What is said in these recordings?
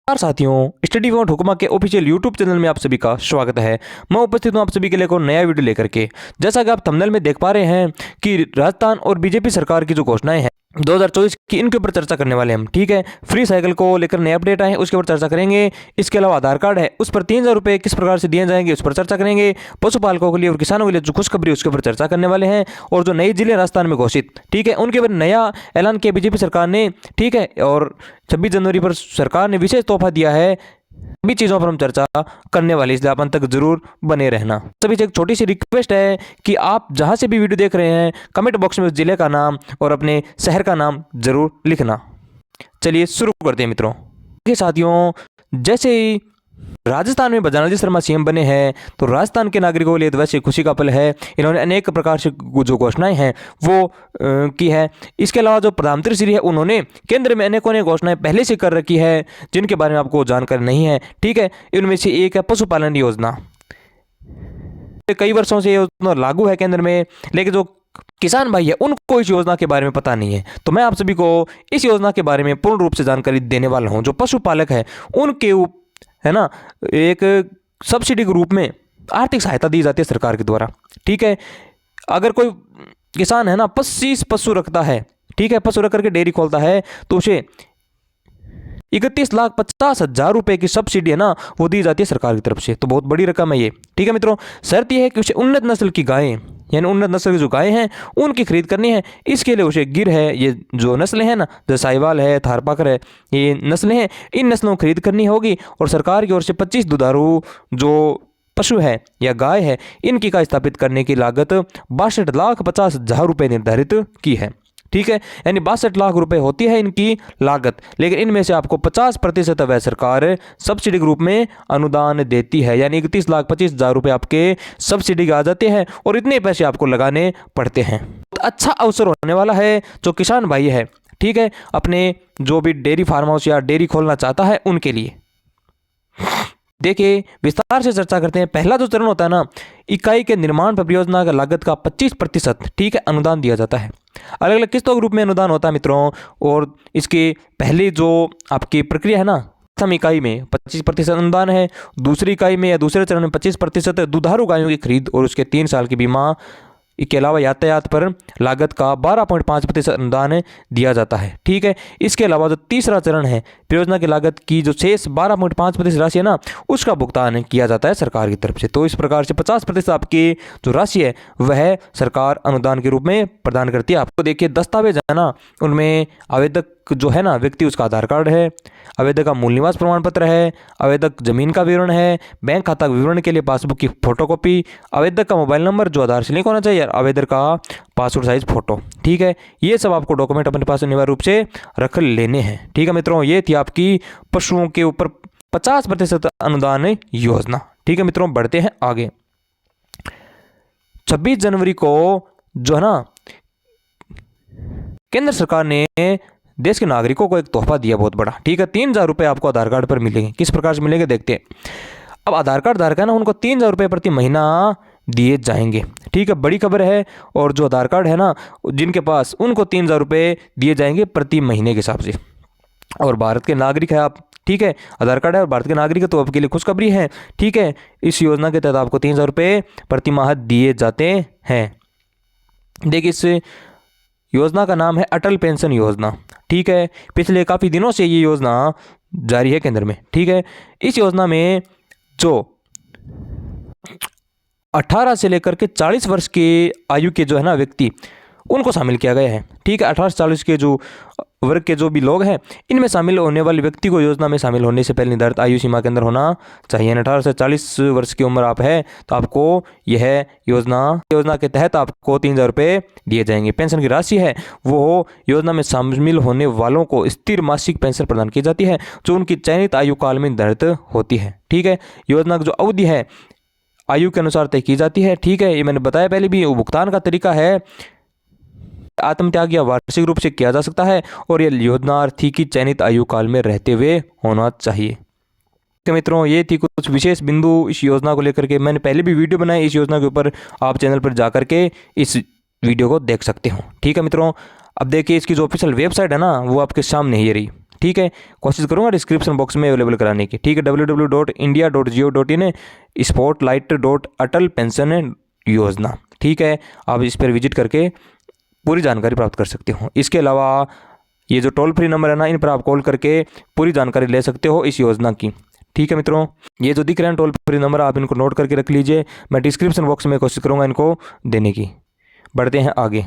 नमस्कार साथियों, study point हुकमा के ऑफिशियल यूट्यूब चैनल में आप सभी का स्वागत है। मैं उपस्थित हूं आप सभी के लिए एक और नया वीडियो लेकर के। जैसा कि आप थंबनेल में देख पा रहे हैं कि राजस्थान और बीजेपी सरकार की जो घोषणाएं हैं 2024 की, इनके ऊपर चर्चा करने वाले हम। ठीक है, फ्री साइकिल को लेकर नए अपडेट आए हैं, उसके ऊपर चर्चा करेंगे। इसके अलावा आधार कार्ड है, उस पर 3,000 रुपये किस प्रकार से दिए जाएंगे, उस पर चर्चा करेंगे। पशुपालकों के लिए और किसानों के लिए जो खुशखबरी है उसके ऊपर चर्चा करने वाले हैं। और जो नए जिले राजस्थान में घोषित, ठीक है, उनके ऊपर नया ऐलान किया बीजेपी सरकार ने। ठीक है, और 26 जनवरी पर सरकार ने विशेष तोहफा दिया है। सभी चीज़ों पर हम चर्चा करने वाले, इसलिए आप अंत तक जरूर बने रहना। सभी से एक छोटी सी रिक्वेस्ट है कि आप जहां से भी वीडियो देख रहे हैं कमेंट बॉक्स में उस जिले का नाम और अपने शहर का नाम जरूर लिखना। चलिए शुरू करते हैं मित्रों। देखिए साथियों, जैसे ही राजस्थान में बलरामजी शर्मा सीएम बने हैं तो राजस्थान के नागरिकों के लिए तो वैसे खुशी का पल है। इन्होंने अनेक प्रकार से जो घोषणाएं हैं वो की है। इसके अलावा जो प्रधानमंत्री श्री है उन्होंने केंद्र में अनेकों घोषणाएं पहले से कर रखी है जिनके बारे में आपको जानकारी नहीं है। ठीक है, इनमें से एक है पशुपालन योजना। कई वर्षों से ये योजना लागू है केंद्र में, लेकिन जो किसान भाई है उनको इस योजना के बारे में पता नहीं है। तो मैं आप सभी को इस योजना के बारे में पूर्ण रूप से जानकारी देने वाला हूँ। जो पशुपालक है उनके है ना, एक सब्सिडी के रूप में आर्थिक सहायता दी जाती है सरकार के द्वारा। ठीक है, अगर कोई किसान है ना 25 पशु रखता है, ठीक है, पशु रख करके डेयरी खोलता है तो उसे 31,50,000 रुपए की सब्सिडी है ना वो दी जाती है सरकार की तरफ से। तो बहुत बड़ी रकम है ये। ठीक है मित्रों, शर्त यह है कि उसे उन्नत नस्ल की गायें, यानी उन्नत नस्ल की जो गायें हैं उनकी खरीद करनी है। इसके लिए उसे गिर है, ये जो नस्लें हैं ना, जैसे साहिवाल है, थारपाकर है, ये नस्लें हैं, इन नस्लों को खरीद करनी होगी। और सरकार की ओर से 25 दुधारू जो पशु है या गाय है इनकी का स्थापित करने की लागत 62,50,000 रुपये निर्धारित की है। ठीक है, यानी 62 लाख रुपए होती है इनकी लागत, लेकिन इनमें से आपको 50% वह सरकार सब्सिडी के रूप में अनुदान देती है। यानी 31,25,000 रुपये आपके सब्सिडी के आ जाते हैं और इतने पैसे आपको लगाने पड़ते हैं। अच्छा अवसर होने वाला है जो किसान भाई है, ठीक है, अपने जो भी डेयरी फार्म हाउस या डेयरी खोलना चाहता है उनके लिए। देखिए विस्तार से चर्चा करते हैं। पहला जो चरण होता है ना, इकाई के निर्माण पर परियोजना का लागत का 25%, ठीक है, अनुदान दिया जाता है। अलग अलग किस्तों के रूप में अनुदान होता है मित्रों। और इसके पहले जो आपकी प्रक्रिया है ना, प्रथम इकाई में 25% अनुदान है, दूसरी इकाई में या दूसरे चरण में 25% दुधारू गायों की खरीद और उसके 3 साल की बीमा के अलावा यातायात पर लागत का 12.5% अनुदान दिया जाता है। ठीक है, इसके अलावा जो तीसरा चरण है, परियोजना की लागत की जो शेष 12.5% राशि है ना उसका भुगतान किया जाता है सरकार की तरफ से। तो इस प्रकार से 50% आपकी जो राशि है वह सरकार अनुदान के रूप में प्रदान करती है आपको। देखिए दस्तावेज है ना, उनमें आवेदक जो है ना व्यक्ति, उसका आधार कार्ड है, आवेदक का मूल निवास प्रमाण पत्र है, आवेदक जमीन का विवरण है, बैंक खाता विवरण के लिए पासबुक की फोटोकॉपी, आवेदक का मोबाइल नंबर जो आधार से लिंक होना चाहिए, आवेदक का पासपोर्ट साइज फोटो। ठीक है, ये सब आपको डॉक्यूमेंट अपने पास अनिवार्य रूप से रख लेने हैं। ठीक है मित्रों, ये थी आपकी पशुओं के ऊपर 50% अनुदान योजना। ठीक है मित्रों, बढ़ते हैं आगे। 26 जनवरी को जो है ना केंद्र सरकार ने देश के नागरिकों को एक तोहफा दिया बहुत बड़ा। ठीक है, 3,000 रुपये आपको आधार कार्ड पर मिलेंगे। किस प्रकार से मिलेंगे देखते हैं। अब आधार कार्ड धारक है ना उनको 3,000 रुपये प्रति महीना दिए जाएंगे। ठीक है, बड़ी खबर है। और जो आधार कार्ड है ना जिनके पास, उनको 3,000 रुपये दिए जाएंगे प्रति महीने के हिसाब से। और भारत के नागरिक है आप, ठीक है, आधार कार्ड है और भारत के नागरिक है तो आपके लिए खुशखबरी है। ठीक है, इस योजना के तहत आपको 3,000 रुपये प्रति माह दिए जाते हैं। देखिए इस योजना का नाम है अटल पेंशन योजना। ठीक है, पिछले काफ़ी दिनों से ये योजना जारी है केंद्र में। ठीक है, इस योजना में जो 18 से लेकर के 40 वर्ष के आयु के जो है ना व्यक्ति, उनको शामिल किया गया है। ठीक है, 18 से 40 के जो वर्ग के जो भी लोग हैं इनमें शामिल होने वाले व्यक्ति को योजना में शामिल होने से पहले निर्धारित आयु सीमा के अंदर होना चाहिए। 18 से 40 वर्ष की उम्र आप है तो आपको यह योजना के तहत आपको 3,000 रुपये दिए जाएंगे। पेंशन की राशि है वो योजना में शामिल होने वालों को स्थिर मासिक पेंशन प्रदान की जाती है जो उनकी चयनित आयु काल में निर्धारित होती है। ठीक है, योजना की जो अवधि है आयु के अनुसार तय की जाती है। ठीक है, ये मैंने बताया पहले भी। भुगतान का तरीका है आत्मत्याग या वार्षिक रूप से किया जा सकता है और यह योजनार्थी की चयनित आयु काल में रहते हुए होना चाहिए। तो मित्रों, ये थी कुछ विशेष बिंदु इस योजना को लेकर के। मैंने पहले भी वीडियो बनाई इस योजना के ऊपर, आप चैनल पर जा करके इस वीडियो को देख सकते हो। ठीक है मित्रों, अब देखिए इसकी जो ऑफिशियल वेबसाइट है ना वो आपके सामने ही रही। ठीक है, कोशिश करूँगा डिस्क्रिप्शन बॉक्स में अवेलेबल कराने की। ठीक है, www.india.gov.in spotlight.अटल पेंशन योजना। ठीक है, आप इस पर विजिट करके पूरी जानकारी प्राप्त कर सकते हो। इसके अलावा ये जो टोल फ्री नंबर है ना, इन पर आप कॉल करके पूरी जानकारी ले सकते हो इस योजना की। ठीक है मित्रों, ये जो दिख रहे हैं टोल फ्री नंबर, आप इनको नोट करके रख लीजिए। मैं डिस्क्रिप्शन बॉक्स में कोशिश करूँगा इनको देने की। बढ़ते हैं आगे।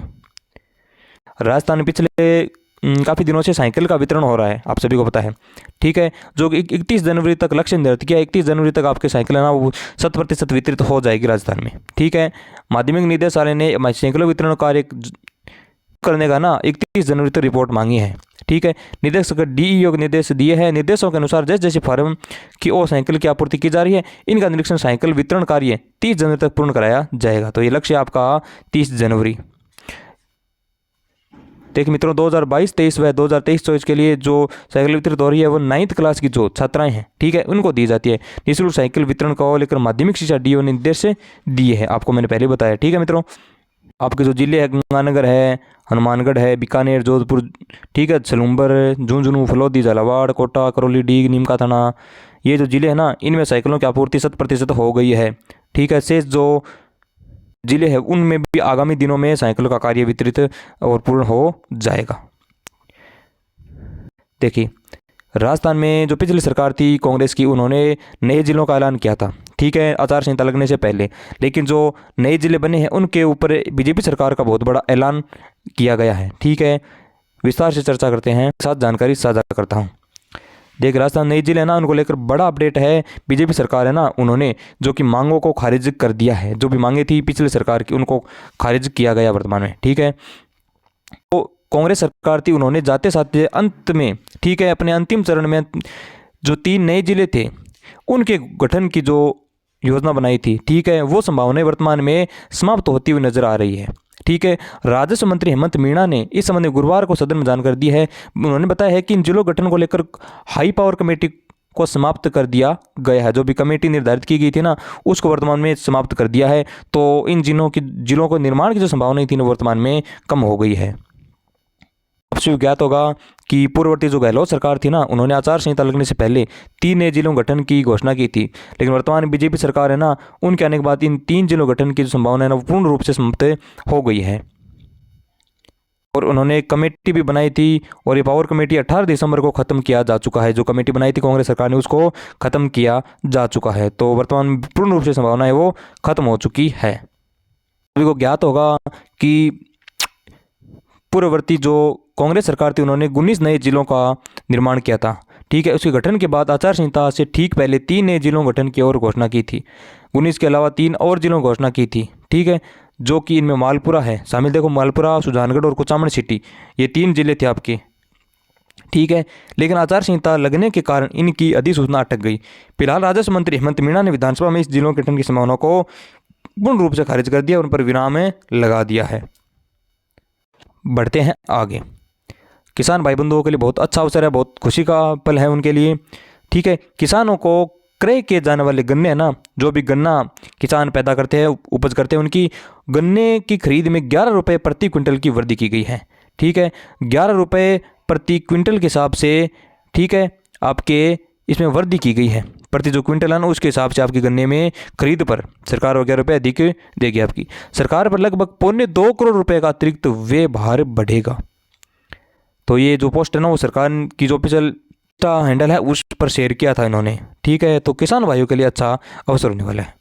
राजस्थान में पिछले काफ़ी दिनों से साइकिल का वितरण हो रहा है, आप सभी को पता है। ठीक है, जो 31 जनवरी तक लक्ष्य निर्धारित किया, 31 जनवरी तक आपके साइकिल है ना वो 100% वितरित हो जाएगी राजस्थान में। ठीक है, माध्यमिक निदेशालय ने साइकिलों वितरण कार्य करने का ना 31 जनवरी तक रिपोर्ट मांगी है। ठीक है, निदेशक डीईओ को निर्देश दिए हैं। निर्देशों के अनुसार जैसे जैसे फार्म की और साइकिल की आपूर्ति की जा रही है, इनका निरीक्षण साइकिल वितरण कार्य 30 जनवरी तक पूर्ण कराया जाएगा। तो ये लक्ष्य आपका 30 जनवरी। देखिए मित्रों, 2022-23 व 2023-24 के लिए जो साइकिल वितरित हो रही है वो 9th क्लास की जो छात्राएं हैं, ठीक है, उनको दी जाती है। निःशुल्क साइकिल वितरण को लेकर माध्यमिक शिक्षा डीओ ने निर्देश दिए हैं, आपको मैंने पहले बताया। ठीक है मित्रों, आपके जो जिले हैं गंगानगर है, हनुमानगढ़ है, बीकानेर, जोधपुर, ठीक है, सलूम्बर, झुंझुनू, फलोदी, झालावाड़, कोटा, करौली, डीग, नीमका थाना, ये जो जिले हैं ना, इनमें साइकिलों की आपूर्ति 100% हो गई है। ठीक है, शेष जो जिले हैं उनमें भी आगामी दिनों में साइकिलों का कार्य वितरित और पूर्ण हो जाएगा। देखिए, राजस्थान में जो पिछली सरकार थी कांग्रेस की, उन्होंने नए जिलों का ऐलान किया था। ठीक है, आचार संहिता लगने से पहले, लेकिन जो नए जिले बने हैं उनके ऊपर बीजेपी सरकार का बहुत बड़ा ऐलान किया गया है। ठीक है, विस्तार से चर्चा करते हैं, साथ जानकारी साझा करता हूँ। देख, राजस्थान नई जिले है ना, उनको लेकर बड़ा अपडेट है। बीजेपी सरकार है ना, उन्होंने जो कि मांगों को खारिज कर दिया है। जो भी मांगे थी पिछली सरकार की, उनको खारिज किया गया वर्तमान में। ठीक है, तो कांग्रेस सरकार थी, उन्होंने जाते साथ अंत में, ठीक है, अपने अंतिम चरण में जो 3 नए जिले थे उनके गठन की जो योजना बनाई थी, ठीक है, वो संभावनाएं वर्तमान में समाप्त होती हुई नजर आ रही है। ठीक है, राजस्व मंत्री हेमंत मीणा ने इस संबंध में गुरुवार को सदन में जानकारी दी है। उन्होंने बताया है कि इन जिलों गठन को लेकर हाई पावर कमेटी को समाप्त कर दिया गया है। जो भी कमेटी निर्धारित की गई थी ना, उसको वर्तमान में समाप्त कर दिया है। तो इन जिलों को निर्माण की जो संभावनाएं थी ना, वर्तमान में कम हो गई है। आपसे ज्ञात होगा कि पूर्ववर्ती जो गहलोत सरकार थी ना, उन्होंने आचार संहिता लगने से पहले 3 नए जिलों गठन की घोषणा की थी। लेकिन वर्तमान में बीजेपी सरकार है ना, उनके आने के बाद इन 3 जिलों गठन की जो संभावना है ना, वो पूर्ण रूप से समाप्त हो गई है। और उन्होंने एक कमेटी भी बनाई थी, और ये पावर कमेटी 18 दिसंबर को खत्म किया जा चुका है। जो कमेटी बनाई थी कांग्रेस सरकार ने, उसको खत्म किया जा चुका है। तो वर्तमान में पूर्ण रूप से संभावना है वो खत्म हो चुकी है। सभी को ज्ञात होगा कि पूर्ववर्ती जो कांग्रेस सरकार थी, उन्होंने 19 नए जिलों का निर्माण किया था। ठीक है, उसके गठन के बाद आचार संहिता से ठीक पहले 3 नए जिलों गठन की और घोषणा की थी। 19 के अलावा 3 और जिलों की घोषणा की थी। ठीक है, जो कि इनमें मालपुरा है शामिल। देखो, मालपुरा, सुजानगढ़ और कुचामन सिटी, ये 3 जिले थे आपके। ठीक है, लेकिन आचार संहिता लगने के कारण इनकी अधिसूचना अटक गई। फिलहाल राजस्व मंत्री हेमंत मीणा ने विधानसभा में इस जिलों के गठन की संभावना को पूर्ण रूप से खारिज कर दिया, उन पर विराम लगा दिया है। बढ़ते हैं आगे। किसान भाई बंधुओं के लिए बहुत अच्छा अवसर है, बहुत खुशी का पल है उनके लिए। ठीक है, किसानों को क्रय किए जाने वाले गन्ने है ना, जो भी गन्ना किसान पैदा करते हैं, उपज करते हैं, उनकी गन्ने की खरीद में 11 रुपये प्रति क्विंटल की वृद्धि की गई है। ठीक है, 11 रुपये प्रति क्विंटल के हिसाब से, ठीक है, आपके इसमें वृद्धि की गई है। प्रति जो क्विंटल है ना, उसके हिसाब से आपकी गन्ने में खरीद पर सरकार 11 रुपये अधिक देगी। आपकी सरकार पर लगभग 2.25 करोड़ रुपये का अतिरिक्त व्यय भार बढ़ेगा। तो ये जो पोस्ट है ना, वो सरकार की जो ऑफिशियल हैंडल है उस पर शेयर किया था इन्होंने। ठीक है, तो किसान भाइयों के लिए अच्छा अवसर होने वाला है।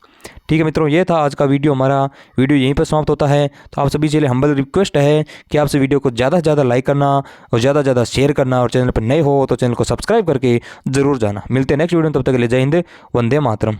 ठीक है मित्रों, ये था आज का वीडियो। हमारा वीडियो यहीं पर समाप्त होता है। तो आप सभी से लिए हम्बल रिक्वेस्ट है कि आपसे वीडियो को ज़्यादा से ज़्यादा लाइक करना और ज़्यादा से ज़्यादा शेयर करना, और चैनल पर नए हो तो चैनल को सब्सक्राइब करके जरूर जाना। मिलते हैं नेक्स्ट वीडियो में, तब तक के लिए जय हिंद, वंदे मातरम।